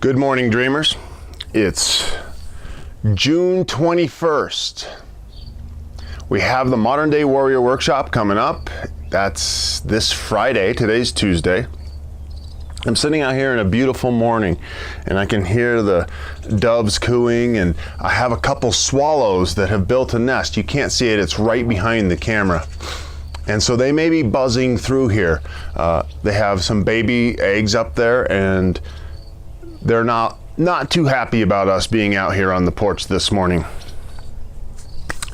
Good morning, dreamers. It's June 21st. We have the Modern Day Warrior Workshop coming up. That's this Friday. Today's Tuesday. I'm sitting out here in a beautiful morning and I can hear the doves cooing, and I have a couple swallows that have built a nest. You can't see it, it's right behind the camera. And so they may be buzzing through here. They have some baby eggs up there, and they're not too happy about us being out here on the porch this morning.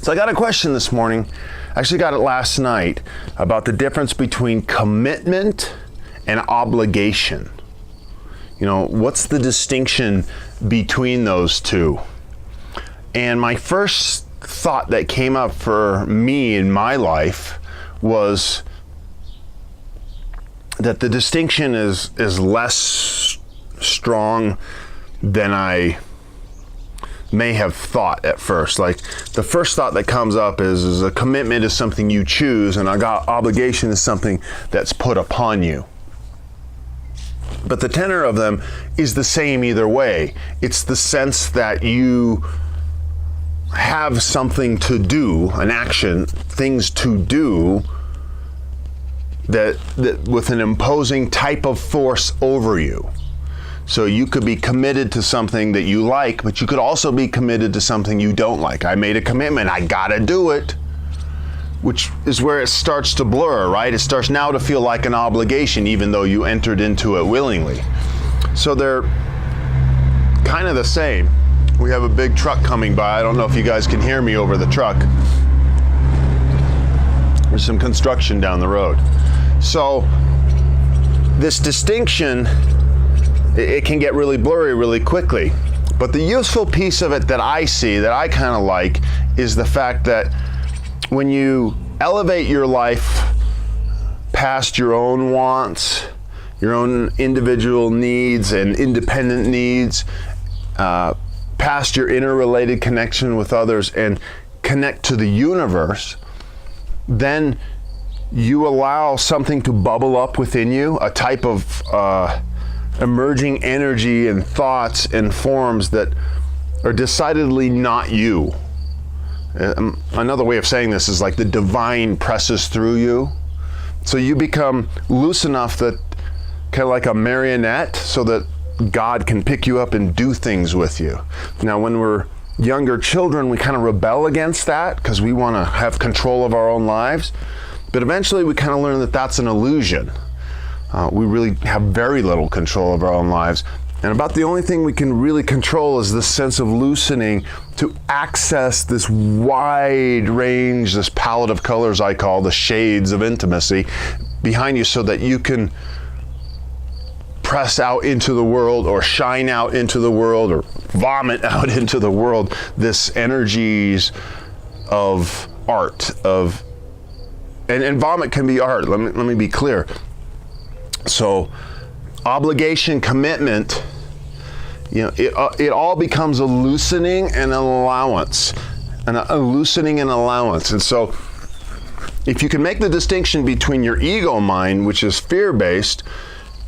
So I got a question this morning, actually got it last night, about the difference between commitment and obligation. You know, what's the distinction between those two? And my first thought that came up for me in my life was that the distinction is less strong than I may have thought at first. Like, the first thought that comes up is a commitment is something you choose, and obligation is something that's put upon you. But the tenor of them is the same either way. It's the sense that you have something to do, an action, things to do that with an imposing type of force over you. So you could be committed to something that you like, but you could also be committed to something you don't like. I made a commitment, I gotta do it, which is where it starts to blur, right? It starts now to feel like an obligation, even though you entered into it willingly. So they're kind of the same. We have a big truck coming by. I don't know if you guys can hear me over the truck. There's some construction down the road. So this distinction, it can get really blurry really quickly. But the useful piece of it that I see, that I kind of like, is the fact that when you elevate your life past your own wants, your own individual needs and independent needs, past your interrelated connection with others, and connect to the universe, then you allow something to bubble up within you, a type of emerging energy and thoughts and forms that are decidedly not you. Another way of saying this is like the divine presses through you. So you become loose enough that, kind of like a marionette, so that God can pick you up and do things with you. Now, when we're younger children, we kind of rebel against that because we want to have control of our own lives. But eventually we kind of learn that that's an illusion. We really have very little control of our own lives. And about the only thing we can really control is this sense of loosening to access this wide range, this palette of colors I call the shades of intimacy behind you, so that you can press out into the world, or shine out into the world, or vomit out into the world this energies of art, and vomit can be art. Let me be clear. So obligation, commitment, you know, it all becomes a loosening and an allowance, And so if you can make the distinction between your ego mind, which is fear-based,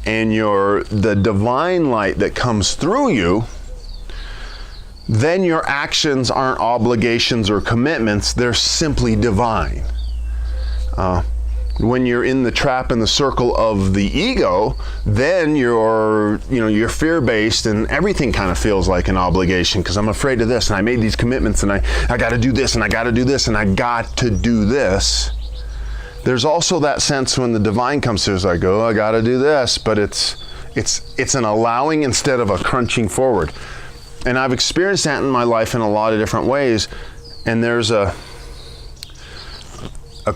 and the divine light that comes through you, then your actions aren't obligations or commitments, they're simply divine. When you're in the trap and the circle of the ego, then you're fear-based, and everything kind of feels like an obligation because I'm afraid of this, and I made these commitments, and I got to do this, and I got to do this, and I got to do this. There's also that sense when the divine comes through, it's like, oh, I got to do this, but it's an allowing instead of a crunching forward. And I've experienced that in my life in a lot of different ways, and there's a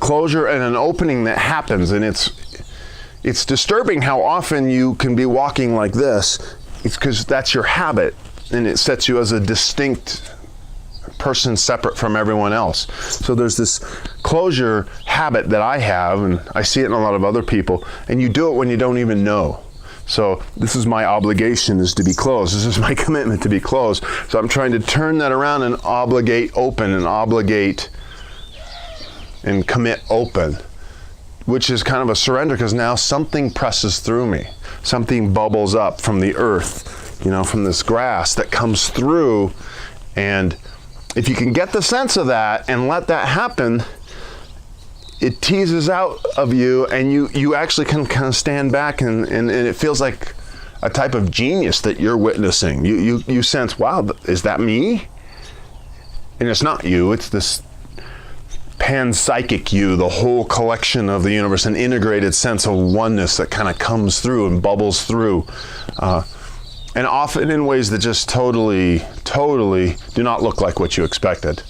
closure and an opening that happens, and it's disturbing how often you can be walking like this. It's because that's your habit, and it sets you as a distinct person separate from everyone else. So there's this closure habit that I have, and I see it in a lot of other people, and you do it when you don't even know. So this is my obligation, is to be closed. This is my commitment, to be closed. So I'm trying to turn that around and obligate open, and obligate and commit open, which is kind of a surrender, because now something presses through me. Something bubbles up from the earth from this grass that comes through. And if you can get the sense of that and let that happen, it teases out of you, and you actually can kind of stand back, and it feels like a type of genius that you're witnessing. You sense, wow, is that me? And it's not you, it's this panpsychic you, the whole collection of the universe, an integrated sense of oneness that kind of comes through and bubbles through. And often in ways that just totally do not look like what you expected.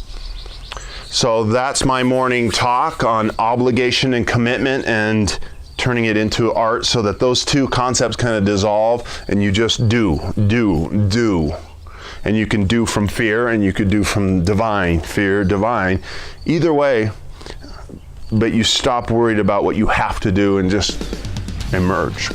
So that's my morning talk on obligation and commitment, and turning it into art so that those two concepts kind of dissolve and you just do. And you can do from fear, and you could do from divine, fear, divine. Either way, but you stop worried about what you have to do and just emerge.